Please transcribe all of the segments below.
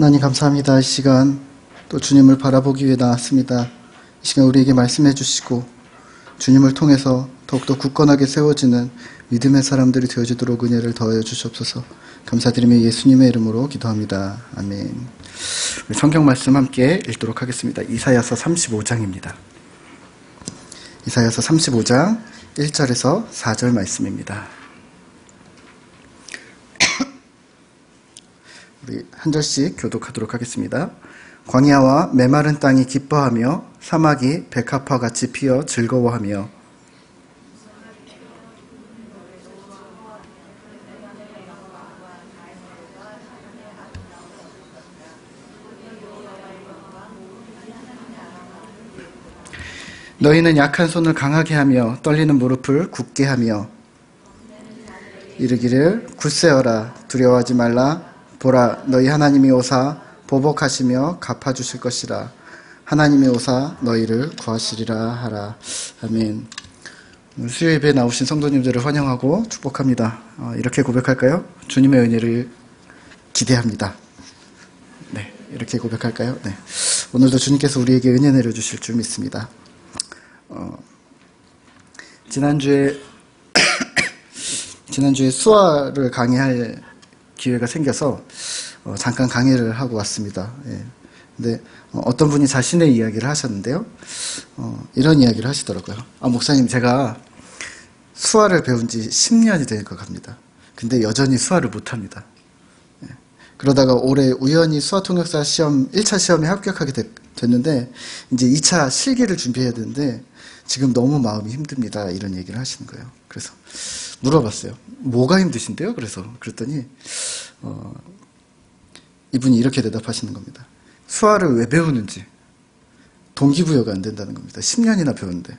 하나님 감사합니다. 이 시간 또 주님을 바라보기 위해 나왔습니다. 이 시간 우리에게 말씀해 주시고 주님을 통해서 더욱더 굳건하게 세워지는 믿음의 사람들이 되어지도록 은혜를 더하여 주시옵소서. 감사드리며 예수님의 이름으로 기도합니다. 아멘. 우리 성경 말씀 함께 읽도록 하겠습니다. 이사야서 35장입니다. 이사야서 35장 1절에서 4절 말씀입니다. 우리 한 절씩 교독하도록 하겠습니다. 광야와 메마른 땅이 기뻐하며 사막이 백합화 같이 피어 즐거워하며 너희는 약한 손을 강하게 하며 떨리는 무릎을 굳게 하며 이르기를 굳세어라 두려워하지 말라 보라 너희 하나님이 오사 보복하시며 갚아주실 것이라 하나님이 오사 너희를 구하시리라 하라. 아멘. 수요 예배에 나오신 성도님들을 환영하고 축복합니다. 이렇게 고백할까요? 주님의 은혜를 기대합니다. 네, 이렇게 고백할까요? 네. 오늘도 주님께서 우리에게 은혜 내려주실 줄 믿습니다. 지난주에 수화를 강의할 기회가 생겨서 잠깐 강의를 하고 왔습니다. 예. 근데 어떤 분이 자신의 이야기를 하셨는데요. 이런 이야기를 하시더라고요. 목사님 제가 수화를 배운 지 10년이 될 것 같습니다. 근데 여전히 수화를 못합니다. 예. 그러다가 올해 우연히 수화통역사 시험 1차 시험에 합격하게 됐는데 이제 2차 실기를 준비해야 되는데 지금 너무 마음이 힘듭니다. 이런 얘기를 하시는 거예요. 그래서 물어봤어요. 뭐가 힘드신데요? 그랬더니 이분이 이렇게 대답하시는 겁니다. 수화를 왜 배우는지 동기부여가 안 된다는 겁니다. 10년이나 배웠는데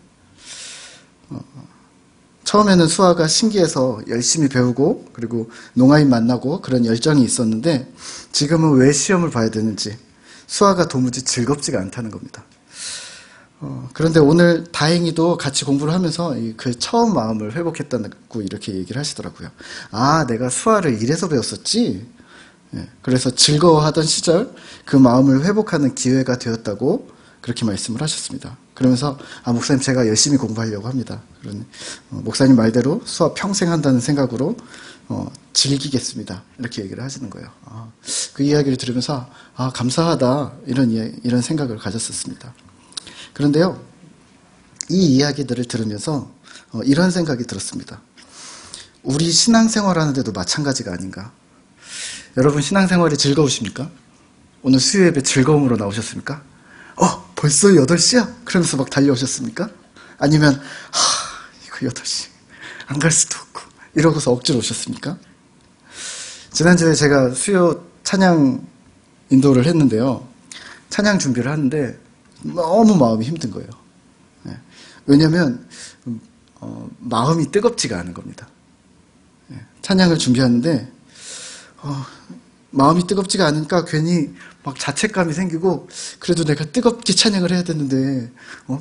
처음에는 수화가 신기해서 열심히 배우고 그리고 농아인 만나고 그런 열정이 있었는데 지금은 왜 시험을 봐야 되는지 수화가 도무지 즐겁지가 않다는 겁니다. 그런데 오늘 다행히도 같이 공부를 하면서 그 처음 마음을 회복했다고 이렇게 얘기를 하시더라고요. 내가 수화를 이래서 배웠었지? 그래서 즐거워하던 시절 그 마음을 회복하는 기회가 되었다고 그렇게 말씀을 하셨습니다. 그러면서 목사님 제가 열심히 공부하려고 합니다. 그러니 목사님 말대로 수화 평생 한다는 생각으로 즐기겠습니다. 이렇게 얘기를 하시는 거예요. 그 이야기를 들으면서 감사하다 이런 생각을 가졌었습니다. 그런데요, 이 이야기들을 들으면서 이런 생각이 들었습니다. 우리 신앙생활하는데도 마찬가지가 아닌가. 여러분 신앙생활이 즐거우십니까? 오늘 수요예배 즐거움으로 나오셨습니까? 벌써 8시야? 그러면서 막 달려오셨습니까? 아니면 이거 8시 안 갈 수도 없고 이러고서 억지로 오셨습니까? 지난주에 제가 수요 찬양 인도를 했는데요. 찬양 준비를 하는데 너무 마음이 힘든 거예요. 왜냐하면 마음이 뜨겁지가 않은 겁니다. 찬양을 준비하는데 마음이 뜨겁지가 않으니까 괜히 막 자책감이 생기고 그래도 내가 뜨겁게 찬양을 해야 되는데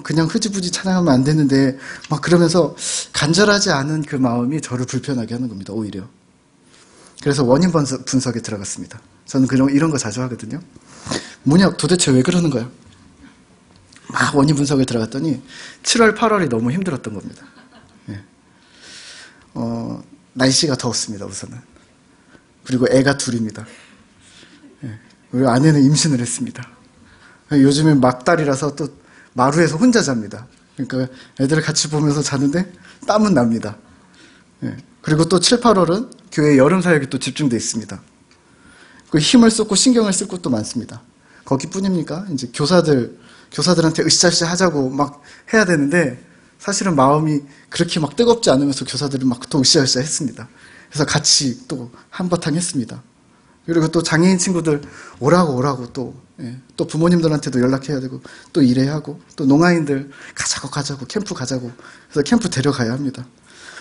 그냥 흐지부지 찬양하면 안 되는데 막 그러면서 간절하지 않은 그 마음이 저를 불편하게 하는 겁니다. 오히려. 그래서 원인 분석에 들어갔습니다. 저는 이런 거 자주 하거든요. 뭐냐 도대체 왜 그러는 거야? 막 원인 분석에 들어갔더니 7월, 8월이 너무 힘들었던 겁니다. 날씨가 더웠습니다, 우선은. 그리고 애가 둘입니다. 그리고 아내는 임신을 했습니다. 요즘엔 막달이라서 또 마루에서 혼자 잡니다. 그러니까 애들을 같이 보면서 자는데 땀은 납니다. 그리고 또 7, 8월은 교회 여름 사역이 또 집중되어 있습니다. 그 힘을 쏟고 신경을 쓸 것도 많습니다. 거기뿐입니까? 이제 교사들한테 으쌰으쌰 하자고 막 해야 되는데 사실은 마음이 그렇게 막 뜨겁지 않으면서 교사들은 막 또 으쌰으쌰 했습니다. 그래서 같이 또 한바탕 했습니다. 그리고 또 장애인 친구들 오라고 또 부모님들한테도 연락해야 되고 또 일해야 하고 또 농아인들 가자고 캠프 가자고 그래서 캠프 데려가야 합니다.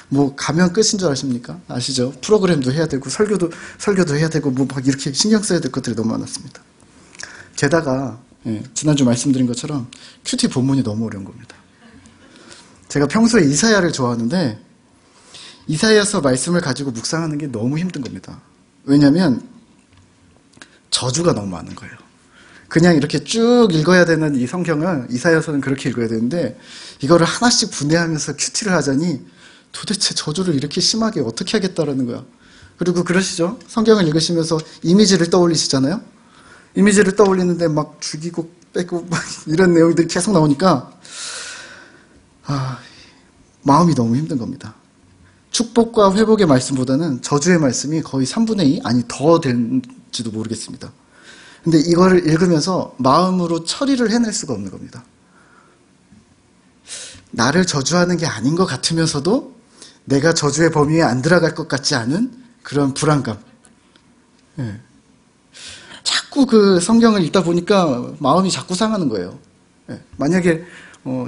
뭐 가면 끝인 줄 아십니까? 아시죠? 프로그램도 해야 되고 설교도 해야 되고 뭐 막 이렇게 신경 써야 될 것들이 너무 많았습니다. 게다가 지난주 말씀드린 것처럼 큐티 본문이 너무 어려운 겁니다. 제가 평소에 이사야를 좋아하는데 이사야서 말씀을 가지고 묵상하는 게 너무 힘든 겁니다. 왜냐하면 저주가 너무 많은 거예요. 그냥 이렇게 쭉 읽어야 되는 이 성경을 이사야서는 그렇게 읽어야 되는데 이거를 하나씩 분해하면서 큐티를 하자니 도대체 저주를 이렇게 심하게 어떻게 하겠다라는 거야. 그리고 그러시죠? 성경을 읽으시면서 이미지를 떠올리시잖아요? 이미지를 떠올리는데 막 죽이고 빼고 막 이런 내용들이 계속 나오니까 마음이 너무 힘든 겁니다. 축복과 회복의 말씀보다는 저주의 말씀이 거의 3분의 2? 아니 더 될지도 모르겠습니다. 근데 이거를 읽으면서 마음으로 처리를 해낼 수가 없는 겁니다. 나를 저주하는 게 아닌 것 같으면서도 내가 저주의 범위에 안 들어갈 것 같지 않은 그런 불안감. 예. 자꾸 그 성경을 읽다 보니까 마음이 자꾸 상하는 거예요. 예. 만약에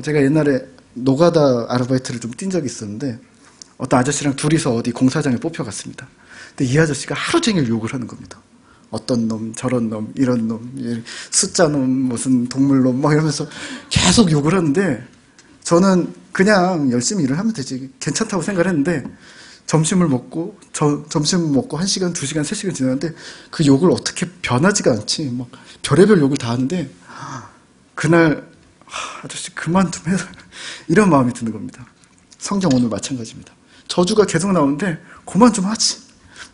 제가 옛날에 노가다 아르바이트를 좀 뛴 적이 있었는데 어떤 아저씨랑 둘이서 어디 공사장에 뽑혀갔습니다. 근데 이 아저씨가 하루 종일 욕을 하는 겁니다. 어떤 놈, 저런 놈, 이런 놈, 숫자 놈, 무슨 동물 놈, 막 이러면서 계속 욕을 하는데 저는 그냥 열심히 일을 하면 되지. 괜찮다고 생각을 했는데 점심을 먹고 1시간, 2시간, 3시간 지났는데 그 욕을 어떻게 변하지가 않지. 막 별의별 욕을 다 하는데 그날 아저씨 그만 좀 해라. 이런 마음이 드는 겁니다. 성경 오늘 마찬가지입니다. 저주가 계속 나오는데 그만 좀 하지.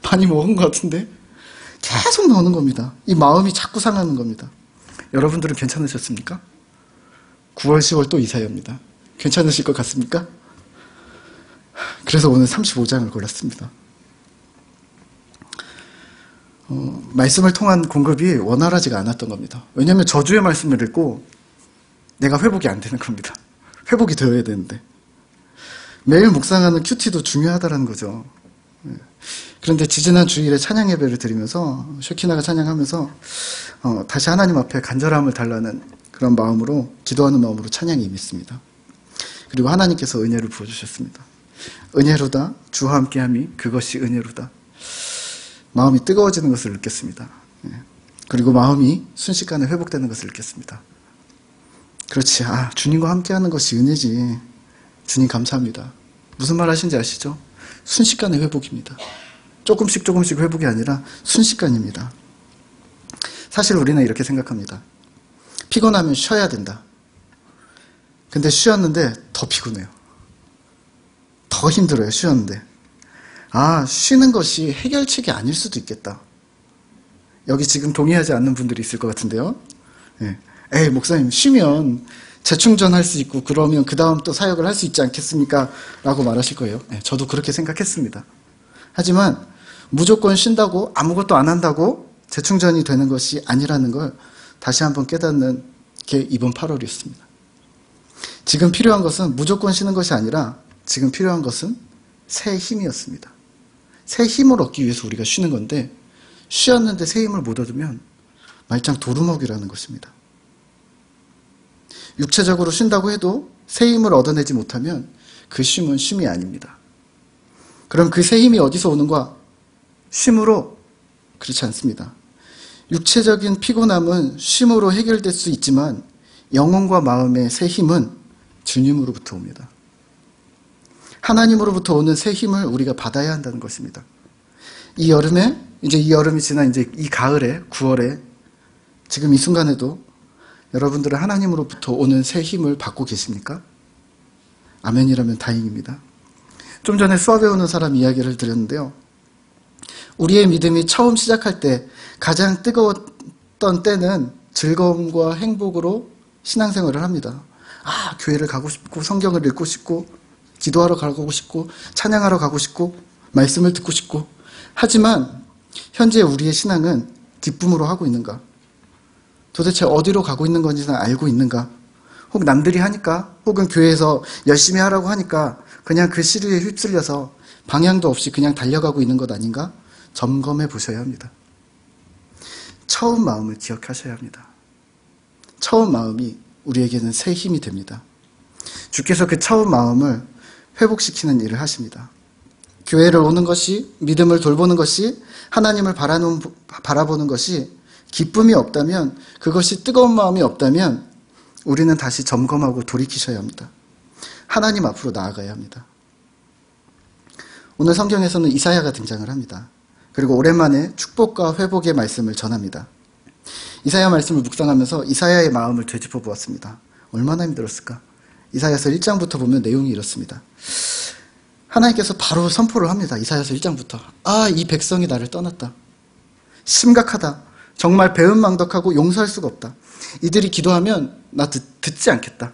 많이 먹은 것 같은데 계속 나오는 겁니다. 이 마음이 자꾸 상하는 겁니다. 여러분들은 괜찮으셨습니까? 9월, 10월 또 이사야입니다. 괜찮으실 것 같습니까? 그래서 오늘 35장을 골랐습니다. 말씀을 통한 공급이 원활하지가 않았던 겁니다. 왜냐하면 저주의 말씀을 읽고 내가 회복이 안 되는 겁니다. 회복이 되어야 되는데. 매일 묵상하는 큐티도 중요하다는 거죠. 그런데 지지난 주일에 찬양 예배를 드리면서 쉐키나가 찬양하면서 다시 하나님 앞에 간절함을 달라는 그런 마음으로 기도하는 마음으로 찬양이 임했습니다. 그리고 하나님께서 은혜를 부어주셨습니다. 은혜로다 주와 함께함이 그것이 은혜로다. 마음이 뜨거워지는 것을 느꼈습니다. 그리고 마음이 순식간에 회복되는 것을 느꼈습니다. 그렇지, 주님과 함께하는 것이 은혜지. 주님 감사합니다. 무슨 말 하시는지 아시죠? 순식간의 회복입니다. 조금씩 회복이 아니라 순식간입니다. 사실 우리는 이렇게 생각합니다. 피곤하면 쉬어야 된다. 근데 쉬었는데 더 피곤해요. 더 힘들어요, 쉬었는데. 쉬는 것이 해결책이 아닐 수도 있겠다. 여기 지금 동의하지 않는 분들이 있을 것 같은데요. 에이, 목사님, 쉬면 재충전할 수 있고 그러면 그 다음 또 사역을 할 수 있지 않겠습니까? 라고 말하실 거예요. 저도 그렇게 생각했습니다. 하지만 무조건 쉰다고 아무것도 안 한다고 재충전이 되는 것이 아니라는 걸 다시 한번 깨닫는 게 이번 8월이었습니다. 지금 필요한 것은 무조건 쉬는 것이 아니라 지금 필요한 것은 새 힘이었습니다. 새 힘을 얻기 위해서 우리가 쉬는 건데 쉬었는데 새 힘을 못 얻으면 말짱 도루묵이라는 것입니다. 육체적으로 쉰다고 해도 새 힘을 얻어내지 못하면 그 쉼은 쉼이 아닙니다. 그럼 그 새 힘이 어디서 오는가? 쉼으로? 그렇지 않습니다. 육체적인 피곤함은 쉼으로 해결될 수 있지만 영혼과 마음의 새 힘은 주님으로부터 옵니다. 하나님으로부터 오는 새 힘을 우리가 받아야 한다는 것입니다. 이 여름에, 이제 이 여름이 지나 이제 이 가을에, 9월에 지금 이 순간에도 여러분들은 하나님으로부터 오는 새 힘을 받고 계십니까? 아멘이라면 다행입니다. 좀 전에 수학 배우는 사람 이야기를 드렸는데요. 우리의 믿음이 처음 시작할 때 가장 뜨거웠던 때는 즐거움과 행복으로 신앙생활을 합니다. 교회를 가고 싶고 성경을 읽고 싶고 기도하러 가고 싶고 찬양하러 가고 싶고 말씀을 듣고 싶고 하지만 현재 우리의 신앙은 기쁨으로 하고 있는가? 도대체 어디로 가고 있는 건지는 알고 있는가? 혹 남들이 하니까 혹은 교회에서 열심히 하라고 하니까 그냥 그 시류에 휩쓸려서 방향도 없이 그냥 달려가고 있는 것 아닌가? 점검해 보셔야 합니다. 처음 마음을 기억하셔야 합니다. 처음 마음이 우리에게는 새 힘이 됩니다. 주께서 그 처음 마음을 회복시키는 일을 하십니다. 교회를 오는 것이, 믿음을 돌보는 것이, 하나님을 바라보는 것이 기쁨이 없다면, 그것이 뜨거운 마음이 없다면 우리는 다시 점검하고 돌이키셔야 합니다. 하나님 앞으로 나아가야 합니다. 오늘 성경에서는 이사야가 등장을 합니다. 그리고 오랜만에 축복과 회복의 말씀을 전합니다. 이사야 말씀을 묵상하면서 이사야의 마음을 되짚어 보았습니다. 얼마나 힘들었을까? 이사야서 1장부터 보면 내용이 이렇습니다. 하나님께서 바로 선포를 합니다. 이사야서 1장부터. 이 백성이 나를 떠났다. 심각하다. 정말 배은망덕하고 용서할 수가 없다. 이들이 기도하면 나 듣지 않겠다.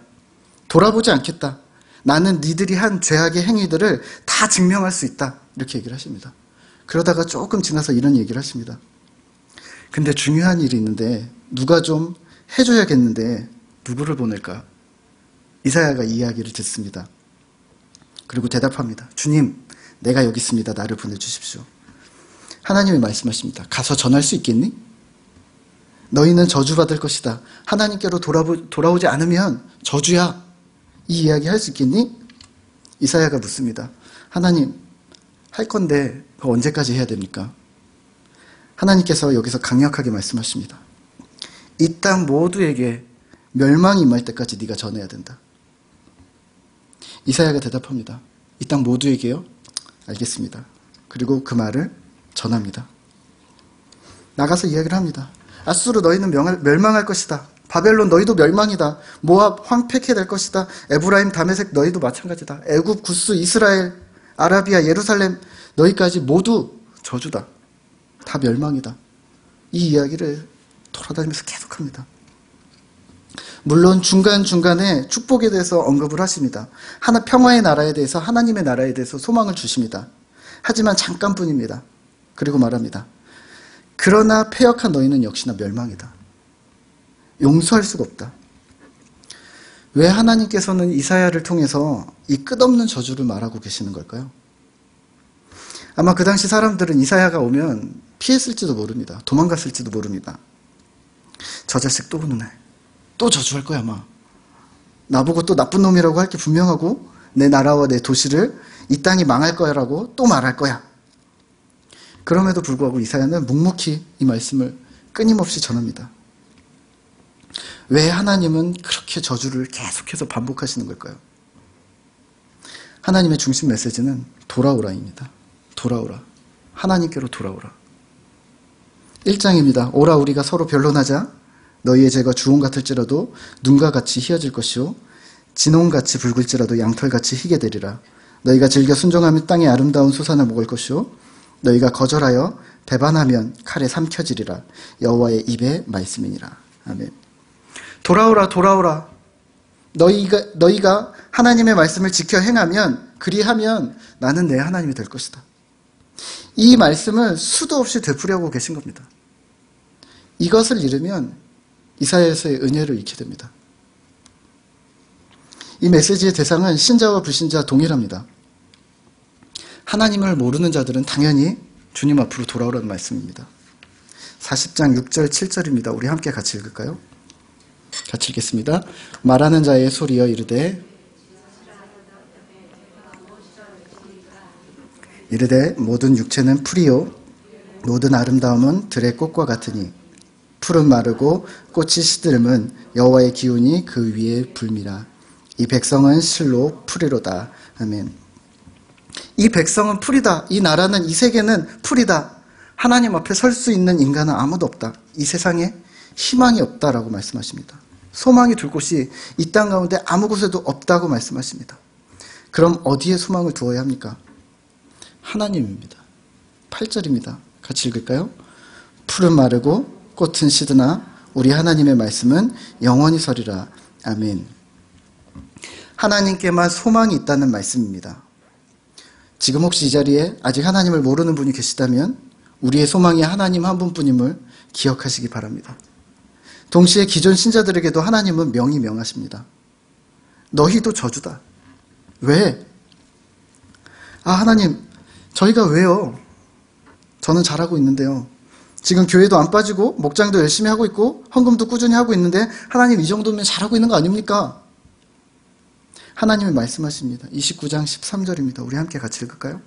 돌아보지 않겠다. 나는 니들이 한 죄악의 행위들을 다 증명할 수 있다. 이렇게 얘기를 하십니다. 그러다가 조금 지나서 이런 얘기를 하십니다. 근데 중요한 일이 있는데 누가 좀 해줘야겠는데 누구를 보낼까? 이사야가 이 이야기를 듣습니다. 그리고 대답합니다. 주님, 내가 여기 있습니다. 나를 보내주십시오. 하나님이 말씀하십니다. 가서 전할 수 있겠니? 너희는 저주받을 것이다. 하나님께로 돌아오지 않으면 저주야. 이 이야기 할 수 있겠니? 이사야가 묻습니다. 하나님, 할 건데 그거 언제까지 해야 됩니까? 하나님께서 여기서 강력하게 말씀하십니다. 이 땅 모두에게 멸망이 임할 때까지 네가 전해야 된다. 이사야가 대답합니다. 이 땅 모두에게요? 알겠습니다. 그리고 그 말을 전합니다. 나가서 이야기를 합니다. 아수르 너희는 멸망할 것이다. 바벨론 너희도 멸망이다. 모압 황폐케 될 것이다. 에브라임 다메섹 너희도 마찬가지다. 애굽 구스 이스라엘 아라비아 예루살렘 너희까지 모두 저주다. 다 멸망이다. 이 이야기를 돌아다니면서 계속합니다. 물론 중간중간에 축복에 대해서 언급을 하십니다. 평화의 나라에 대해서 하나님의 나라에 대해서 소망을 주십니다. 하지만 잠깐뿐입니다. 그리고 말합니다. 그러나 패역한 너희는 역시나 멸망이다. 용서할 수가 없다. 왜 하나님께서는 이사야를 통해서 이 끝없는 저주를 말하고 계시는 걸까요? 아마 그 당시 사람들은 이사야가 오면 피했을지도 모릅니다. 도망갔을지도 모릅니다. 저 자식 또 오는 날. 또 저주할 거야 아마. 나보고 또 나쁜 놈이라고 할 게 분명하고 내 나라와 내 도시를 이 땅이 망할 거야라고 또 말할 거야. 그럼에도 불구하고 이사야는 묵묵히 이 말씀을 끊임없이 전합니다. 왜 하나님은 그렇게 저주를 계속해서 반복하시는 걸까요? 하나님의 중심 메시지는 돌아오라입니다. 돌아오라. 하나님께로 돌아오라. 1장입니다. 오라 우리가 서로 변론하자. 너희의 죄가 주홍 같을지라도 눈과 같이 희어질 것이요 진홍같이 붉을지라도 양털같이 희게 되리라. 너희가 즐겨 순종하면 땅의 아름다운 수산을 먹을 것이요 너희가 거절하여 배반하면 칼에 삼켜지리라. 여호와의 입의 말씀이니라. 아멘. 돌아오라 돌아오라. 너희가 하나님의 말씀을 지켜 행하면 그리하면 나는 내 하나님이 될 것이다. 이 말씀을 수도 없이 되풀이하고 계신 겁니다. 이것을 잃으면 이사야서의 은혜를 잃게 됩니다. 이 메시지의 대상은 신자와 불신자 동일합니다. 하나님을 모르는 자들은 당연히 주님 앞으로 돌아오라는 말씀입니다. 40장 6절 7절입니다. 우리 함께 같이 읽을까요? 같이 읽겠습니다. 말하는 자의 소리여 이르되 모든 육체는 풀이요 모든 아름다움은 들의 꽃과 같으니 풀은 마르고 꽃이 시들음은 여호와의 기운이 그 위에 불미라. 이 백성은 실로 풀이로다. 아멘. 이 백성은 풀이다. 이 나라는 이 세계는 풀이다. 하나님 앞에 설 수 있는 인간은 아무도 없다. 이 세상에 희망이 없다라고 말씀하십니다. 소망이 둘 곳이 이 땅 가운데 아무 곳에도 없다고 말씀하십니다. 그럼 어디에 소망을 두어야 합니까? 하나님입니다. 8절입니다. 같이 읽을까요? 풀은 마르고 꽃은 시드나 우리 하나님의 말씀은 영원히 서리라. 아멘. 하나님께만 소망이 있다는 말씀입니다. 지금 혹시 이 자리에 아직 하나님을 모르는 분이 계시다면 우리의 소망이 하나님 한 분뿐임을 기억하시기 바랍니다. 동시에 기존 신자들에게도 하나님은 명히 명하십니다. 너희도 저주다. 왜? 하나님, 저희가 왜요? 저는 잘하고 있는데요. 지금 교회도 안 빠지고 목장도 열심히 하고 있고 헌금도 꾸준히 하고 있는데 하나님 이 정도면 잘하고 있는 거 아닙니까? 하나님이 말씀하십니다. 29장 13절입니다. 우리 함께 같이 읽을까요?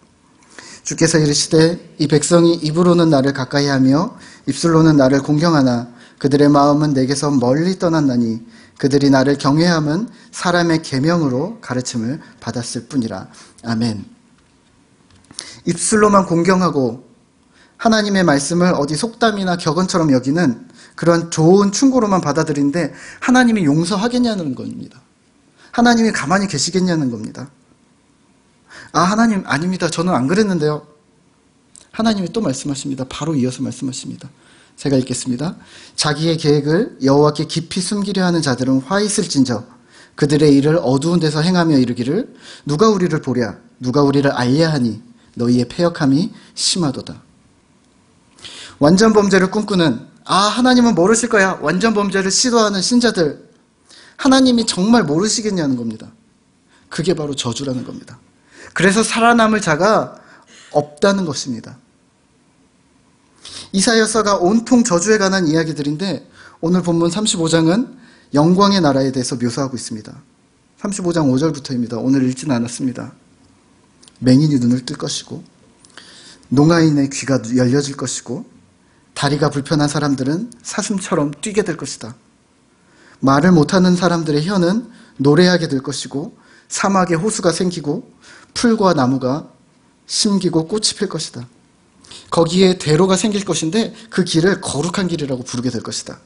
주께서 이르시되 이 백성이 입으로는 나를 가까이하며 입술로는 나를 공경하나 그들의 마음은 내게서 멀리 떠났나니 그들이 나를 경외함은 사람의 계명으로 가르침을 받았을 뿐이라. 아멘. 입술로만 공경하고 하나님의 말씀을 어디 속담이나 격언처럼 여기는 그런 좋은 충고로만 받아들이는데 하나님이 용서하겠냐는 겁니다. 하나님이 가만히 계시겠냐는 겁니다. 아, 하나님 아닙니다. 저는 안 그랬는데요. 하나님이 또 말씀하십니다. 바로 이어서 말씀하십니다. 제가 읽겠습니다. 자기의 계획을 여호와께 깊이 숨기려 하는 자들은 화 있을진저 그들의 일을 어두운 데서 행하며 이르기를 누가 우리를 보랴 누가 우리를 알랴 하니 너희의 패역함이 심하도다. 완전 범죄를 꿈꾸는 하나님은 모르실 거야 완전 범죄를 시도하는 신자들 하나님이 정말 모르시겠냐는 겁니다. 그게 바로 저주라는 겁니다. 그래서 살아남을 자가 없다는 것입니다. 이사야서가 온통 저주에 관한 이야기들인데 오늘 본문 35장은 영광의 나라에 대해서 묘사하고 있습니다. 35장 5절부터입니다. 오늘 읽지는 않았습니다. 맹인이 눈을 뜰 것이고 농아인의 귀가 열려질 것이고 다리가 불편한 사람들은 사슴처럼 뛰게 될 것이다. 말을 못하는 사람들의 혀는 노래하게 될 것이고 사막에 호수가 생기고 풀과 나무가 심기고 꽃이 필 것이다. 거기에 대로가 생길 것인데 그 길을 거룩한 길이라고 부르게 될 것이다.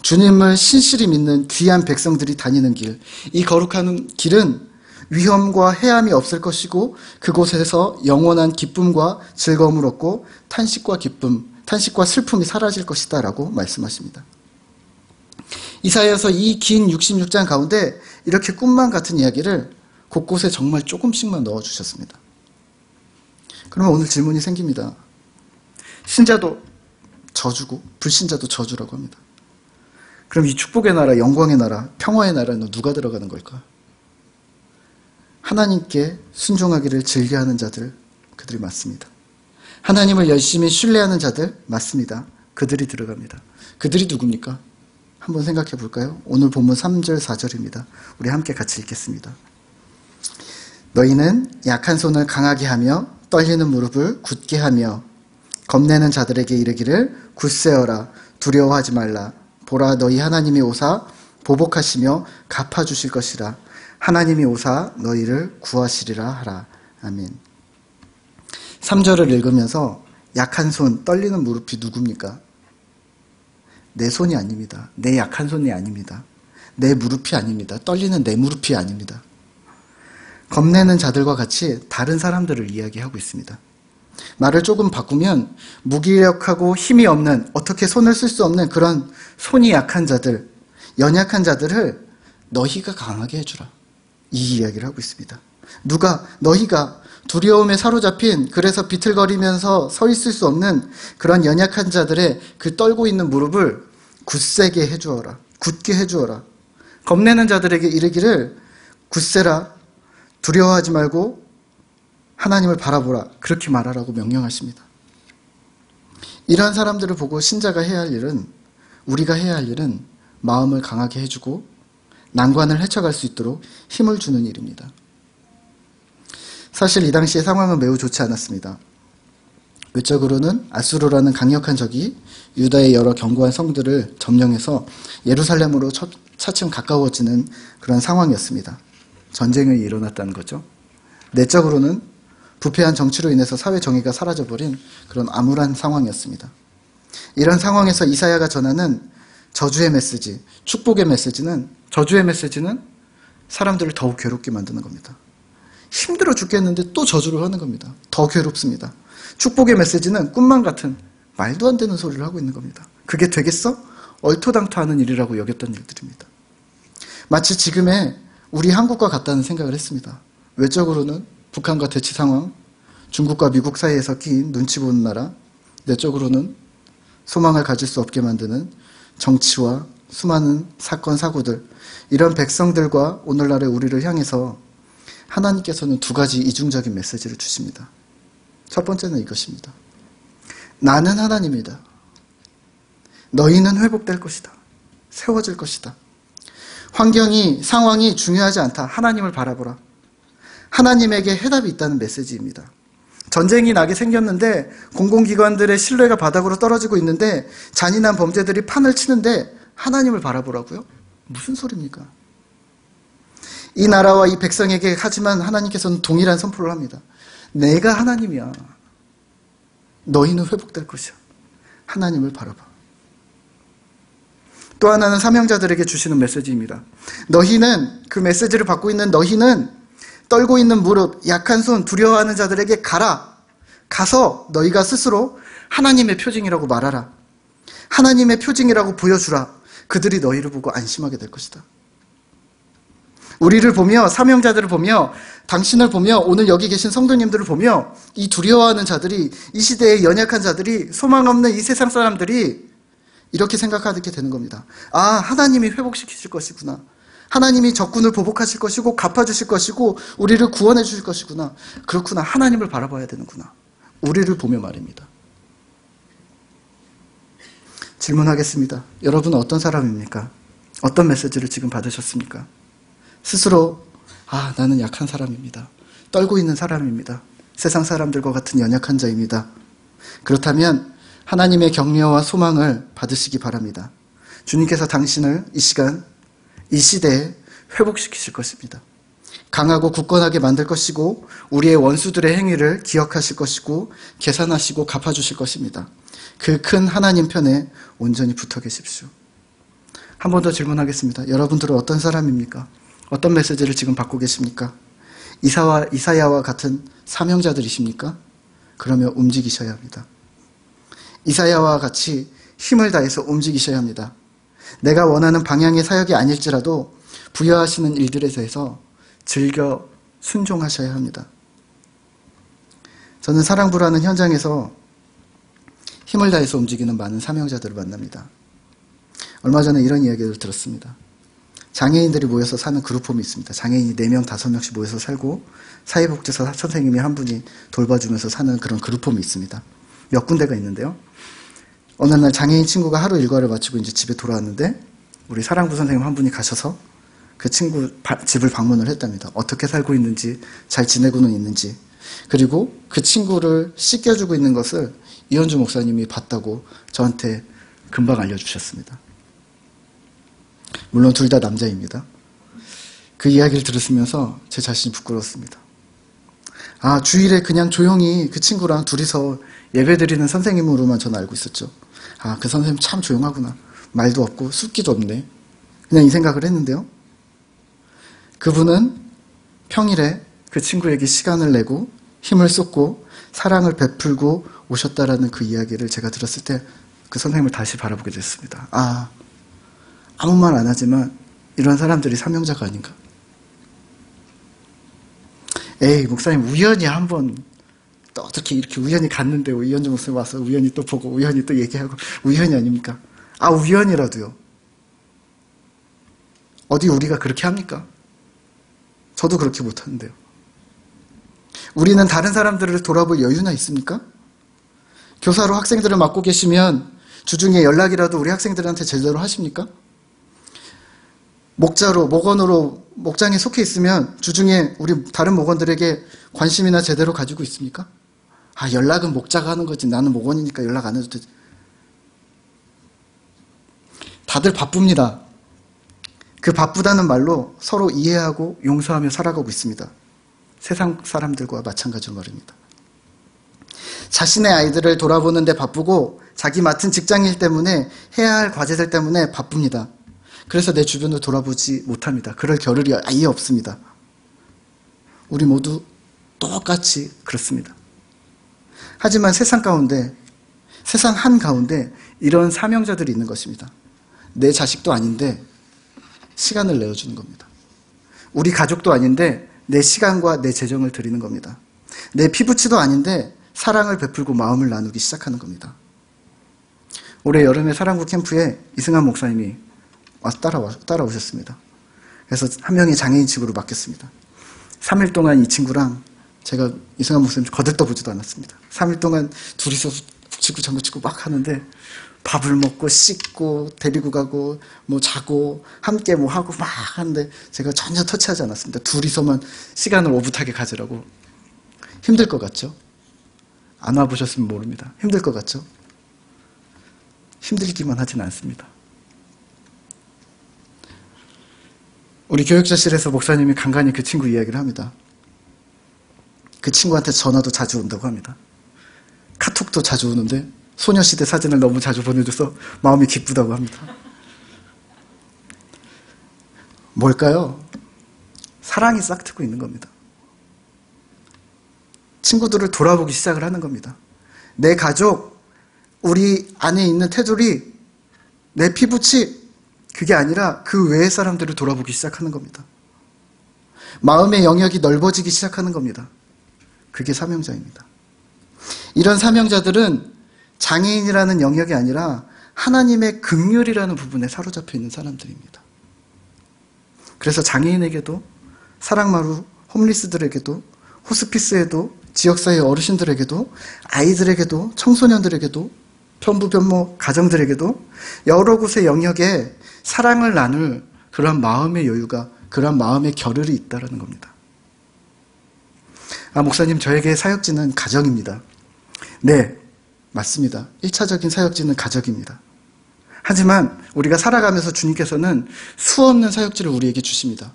주님을 신실히 믿는 귀한 백성들이 다니는 길, 이 거룩한 길은 위험과 해함이 없을 것이고 그곳에서 영원한 기쁨과 즐거움을 얻고 탄식과 슬픔이 사라질 것이다 라고 말씀하십니다. 이사야서 이 긴 66장 가운데 이렇게 꿈만 같은 이야기를 곳곳에 정말 조금씩만 넣어주셨습니다. 그러면 오늘 질문이 생깁니다. 신자도 저주고 불신자도 저주라고 합니다. 그럼 이 축복의 나라, 영광의 나라, 평화의 나라는 누가 들어가는 걸까? 하나님께 순종하기를 즐겨하는 자들, 그들이 맞습니다. 하나님을 열심히 신뢰하는 자들, 맞습니다. 그들이 들어갑니다. 그들이 누굽니까? 한번 생각해 볼까요? 오늘 본문 3절, 4절입니다. 우리 함께 같이 읽겠습니다. 너희는 약한 손을 강하게 하며 떨리는 무릎을 굳게 하며 겁내는 자들에게 이르기를 굳세어라 두려워하지 말라 보라 너희 하나님이 오사 보복하시며 갚아주실 것이라 하나님이 오사 너희를 구하시리라 하라. 아멘. 3절을 읽으면서 약한 손, 떨리는 무릎이 누굽니까? 내 손이 아닙니다. 내 약한 손이 아닙니다. 내 무릎이 아닙니다. 떨리는 내 무릎이 아닙니다. 겁내는 자들과 같이 다른 사람들을 이야기하고 있습니다. 말을 조금 바꾸면 무기력하고 힘이 없는, 어떻게 손을 쓸 수 없는 그런 손이 약한 자들, 연약한 자들을 너희가 강하게 해주라. 이 이야기를 하고 있습니다. 너희가 두려움에 사로잡힌, 그래서 비틀거리면서 서 있을 수 없는 그런 연약한 자들의 그 떨고 있는 무릎을 굳세게 해주어라. 굳게 해주어라. 겁내는 자들에게 이르기를 굳세라. 두려워하지 말고 하나님을 바라보라. 그렇게 말하라고 명령하십니다. 이러한 사람들을 보고 신자가 해야 할 일은, 우리가 해야 할 일은 마음을 강하게 해주고 난관을 헤쳐갈 수 있도록 힘을 주는 일입니다. 사실 이 당시의 상황은 매우 좋지 않았습니다. 외적으로는 아수르라는 강력한 적이 유다의 여러 견고한 성들을 점령해서 예루살렘으로 차츰 가까워지는 그런 상황이었습니다. 전쟁이 일어났다는 거죠. 내적으로는 부패한 정치로 인해서 사회 정의가 사라져버린 그런 암울한 상황이었습니다. 이런 상황에서 이사야가 전하는 저주의 메시지, 축복의 메시지는, 저주의 메시지는 사람들을 더욱 괴롭게 만드는 겁니다. 힘들어 죽겠는데 또 저주를 하는 겁니다. 더 괴롭습니다. 축복의 메시지는 꿈만 같은 말도 안 되는 소리를 하고 있는 겁니다. 그게 되겠어? 얼토당토하는 일이라고 여겼던 일들입니다. 마치 지금의 우리 한국과 같다는 생각을 했습니다. 외적으로는 북한과 대치 상황, 중국과 미국 사이에서 끼인 눈치 보는 나라, 내적으로는 소망을 가질 수 없게 만드는 정치와 수많은 사건, 사고들, 이런 백성들과 오늘날의 우리를 향해서 하나님께서는 두 가지 이중적인 메시지를 주십니다. 첫 번째는 이것입니다. 나는 하나님이다. 너희는 회복될 것이다. 세워질 것이다. 환경이, 상황이 중요하지 않다. 하나님을 바라보라. 하나님에게 해답이 있다는 메시지입니다. 전쟁이 나게 생겼는데 공공기관들의 신뢰가 바닥으로 떨어지고 있는데 잔인한 범죄들이 판을 치는데 하나님을 바라보라고요? 무슨 소리입니까? 이 나라와 이 백성에게 하지만 하나님께서는 동일한 선포를 합니다. 내가 하나님이야. 너희는 회복될 것이야. 하나님을 바라봐. 또 하나는 사명자들에게 주시는 메시지입니다. 너희는, 그 메시지를 받고 있는 너희는 떨고 있는 무릎, 약한 손, 두려워하는 자들에게 가라. 가서 너희가 스스로 하나님의 표징이라고 말하라. 하나님의 표징이라고 보여주라. 그들이 너희를 보고 안심하게 될 것이다. 우리를 보며, 사명자들을 보며, 당신을 보며, 오늘 여기 계신 성도님들을 보며, 이 두려워하는 자들이, 이 시대의 연약한 자들이, 소망 없는 이 세상 사람들이 이렇게 생각하게 되는 겁니다. 아, 하나님이 회복시키실 것이구나. 하나님이 적군을 보복하실 것이고 갚아주실 것이고 우리를 구원해 주실 것이구나. 그렇구나. 하나님을 바라봐야 되는구나. 우리를 보며 말입니다. 질문하겠습니다. 여러분은 어떤 사람입니까? 어떤 메시지를 지금 받으셨습니까? 스스로 나는 약한 사람입니다. 떨고 있는 사람입니다. 세상 사람들과 같은 연약한 자입니다. 그렇다면 하나님의 격려와 소망을 받으시기 바랍니다. 주님께서 당신을 이 시간, 이 시대에 회복시키실 것입니다. 강하고 굳건하게 만들 것이고 우리의 원수들의 행위를 기억하실 것이고 계산하시고 갚아주실 것입니다. 그 큰 하나님 편에 온전히 붙어 계십시오. 한 번 더 질문하겠습니다. 여러분들은 어떤 사람입니까? 어떤 메시지를 지금 받고 계십니까? 이사야와 같은 사명자들이십니까? 그러면 움직이셔야 합니다. 이사야와 같이 힘을 다해서 움직이셔야 합니다. 내가 원하는 방향의 사역이 아닐지라도 부여하시는 일들에 대해서 즐겨 순종하셔야 합니다. 저는 사랑부라는 현장에서 힘을 다해서 움직이는 많은 사명자들을 만납니다. 얼마 전에 이런 이야기를 들었습니다. 장애인들이 모여서 사는 그룹홈이 있습니다. 장애인이 4명, 5명씩 모여서 살고 사회복지사 선생님이 한 분이 돌봐주면서 사는 그런 그룹홈이 있습니다. 몇 군데가 있는데요. 어느 날 장애인 친구가 하루 일과를 마치고 이제 집에 돌아왔는데 우리 사랑부 선생님 한 분이 가셔서 그 친구 집을 방문을 했답니다. 어떻게 살고 있는지, 잘 지내고는 있는지, 그리고 그 친구를 씻겨주고 있는 것을 이현주 목사님이 봤다고 저한테 금방 알려주셨습니다. 물론 둘 다 남자입니다. 그 이야기를 들었으면서 제 자신이 부끄러웠습니다. 주일에 그냥 조용히 그 친구랑 둘이서 예배드리는 선생님으로만 저는 알고 있었죠. 그 선생님 참 조용하구나. 말도 없고 숫기도 없네. 그냥 이 생각을 했는데요. 그분은 평일에 그 친구에게 시간을 내고 힘을 쏟고 사랑을 베풀고 오셨다라는 그 이야기를 제가 들었을 때 그 선생님을 다시 바라보게 됐습니다. 아무 말 안 하지만 이런 사람들이 사명자가 아닌가. 에이, 목사님 우연히 한번 또 어떻게 이렇게 우연히 갔는데 이현주 목사님 와서 우연히 또 보고 우연히 또 얘기하고 우연이 아닙니까? 우연이라도요. 어디 우리가 그렇게 합니까? 저도 그렇게 못하는데요. 우리는 다른 사람들을 돌아볼 여유나 있습니까? 교사로 학생들을 맡고 계시면 주중에 연락이라도 우리 학생들한테 제대로 하십니까? 목원으로 목장에 속해 있으면 주중에 우리 다른 목원들에게 관심이나 제대로 가지고 있습니까? 연락은 목자가 하는 거지 나는 목원이니까 연락 안 해도 되지. 다들 바쁩니다. 그 바쁘다는 말로 서로 이해하고 용서하며 살아가고 있습니다. 세상 사람들과 마찬가지로 말입니다. 자신의 아이들을 돌아보는 데 바쁘고 자기 맡은 직장일 때문에 해야 할 과제들 때문에 바쁩니다. 그래서 내 주변을 돌아보지 못합니다. 그럴 겨를이 아예 없습니다. 우리 모두 똑같이 그렇습니다. 하지만 세상 한가운데 이런 사명자들이 있는 것입니다. 내 자식도 아닌데 시간을 내어주는 겁니다. 우리 가족도 아닌데 내 시간과 내 재정을 드리는 겁니다. 내 피부치도 아닌데 사랑을 베풀고 마음을 나누기 시작하는 겁니다. 올해 여름에 사랑부 캠프에 이승환 목사님이 따라오셨습니다. 그래서 한 명의 장애인 친구로 맡겼습니다. 3일 동안 이 친구랑 제가 이승환 목사님 거들떠보지도 않았습니다. 3일 동안 둘이서 북치고 장구치고 막 하는데 밥을 먹고 씻고 데리고 가고 자고 함께 하고 막 하는데 제가 전혀 터치하지 않았습니다. 둘이서만 시간을 오붓하게 가지라고. 힘들 것 같죠? 안 와보셨으면 모릅니다. 힘들 것 같죠? 힘들기만 하진 않습니다. 우리 교육자실에서 목사님이 간간히 그 친구 이야기를 합니다. 그 친구한테 전화도 자주 온다고 합니다. 카톡도 자주 오는데 소녀시대 사진을 너무 자주 보내줘서 마음이 기쁘다고 합니다. 뭘까요? 사랑이 싹트고 있는 겁니다. 친구들을 돌아보기 시작을 하는 겁니다. 내 가족, 우리 안에 있는 테두리, 내 피부치, 그게 아니라 그 외의 사람들을 돌아보기 시작하는 겁니다. 마음의 영역이 넓어지기 시작하는 겁니다. 그게 사명자입니다. 이런 사명자들은 장애인이라는 영역이 아니라 하나님의 긍휼이라는 부분에 사로잡혀 있는 사람들입니다. 그래서 장애인에게도, 사랑마루 홈리스들에게도, 호스피스에도, 지역사회 어르신들에게도, 아이들에게도, 청소년들에게도, 편부변모 가정들에게도 여러 곳의 영역에 사랑을 나눌 그런 마음의 여유가, 그런 마음의 겨를이 있다는 겁니다. 목사님, 저에게 사역지는 가정입니다. 네, 맞습니다. 1차적인 사역지는 가정입니다. 하지만 우리가 살아가면서 주님께서는 수없는 사역지를 우리에게 주십니다.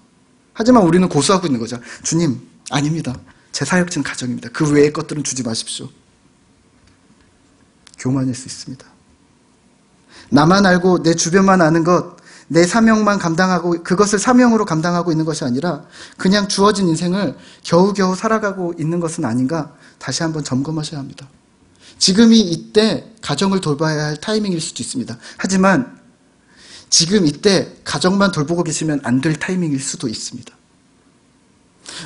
하지만 우리는 고수하고 있는 거죠. 주님, 아닙니다. 제 사역지는 가정입니다. 그 외의 것들은 주지 마십시오. 교만일 수 있습니다. 나만 알고 내 주변만 아는 것, 내 사명만 감당하고 그것을 사명으로 감당하고 있는 것이 아니라 그냥 주어진 인생을 겨우겨우 살아가고 있는 것은 아닌가 다시 한번 점검하셔야 합니다. 지금이 이때 가정을 돌봐야 할 타이밍일 수도 있습니다. 하지만 지금 이때 가정만 돌보고 계시면 안 될 타이밍일 수도 있습니다.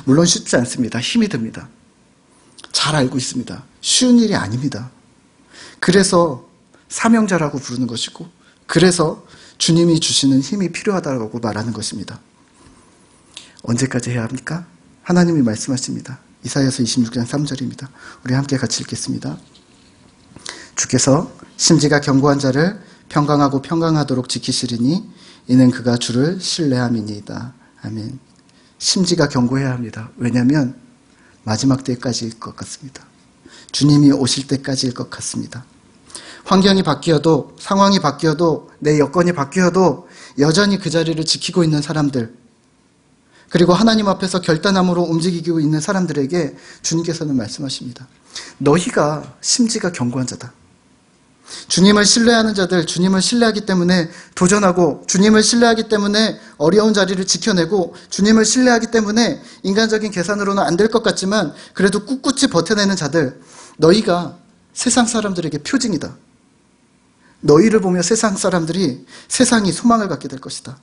물론 쉽지 않습니다. 힘이 듭니다. 잘 알고 있습니다. 쉬운 일이 아닙니다. 그래서 사명자라고 부르는 것이고, 그래서 주님이 주시는 힘이 필요하다고 말하는 것입니다. 언제까지 해야 합니까? 하나님이 말씀하십니다. 이사야서 26장 3절입니다. 우리 함께 같이 읽겠습니다. 주께서 심지가 견고한 자를 평강하고 평강하도록 지키시리니 이는 그가 주를 신뢰함이니이다. 아멘. 심지가 견고해야 합니다. 왜냐하면 마지막 때까지일 것 같습니다. 주님이 오실 때까지일 것 같습니다. 환경이 바뀌어도, 상황이 바뀌어도, 내 여건이 바뀌어도 여전히 그 자리를 지키고 있는 사람들, 그리고 하나님 앞에서 결단함으로 움직이고 있는 사람들에게 주님께서는 말씀하십니다. 너희가 심지가 견고한 자다. 주님을 신뢰하는 자들, 주님을 신뢰하기 때문에 도전하고, 주님을 신뢰하기 때문에 어려운 자리를 지켜내고, 주님을 신뢰하기 때문에 인간적인 계산으로는 안 될 것 같지만 그래도 꿋꿋이 버텨내는 자들, 너희가 세상 사람들에게 표징이다. 너희를 보며 세상 사람들이 세상이 소망을 갖게 될 것이다.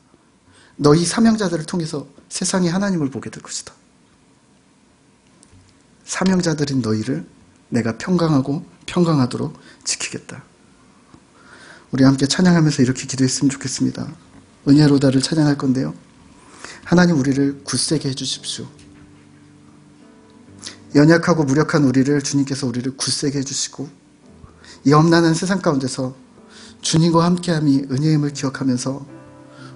너희 사명자들을 통해서 세상이 하나님을 보게 될 것이다. 사명자들인 너희를 내가 평강하고 평강하도록 지키겠다. 우리 함께 찬양하면서 이렇게 기도했으면 좋겠습니다. 은혜로다를 찬양할 건데요. 하나님, 우리를 굳세게 해주십시오. 연약하고 무력한 우리를 주님께서 우리를 굳세게 해주시고, 이 엄난한 세상 가운데서 주님과 함께함이 은혜임을 기억하면서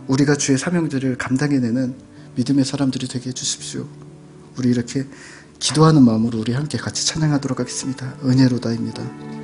우리가 주의 사명들을 감당해내는 믿음의 사람들이 되게 해주십시오. 우리 이렇게 기도하는 마음으로 우리 함께 같이 찬양하도록 하겠습니다. 은혜로다입니다.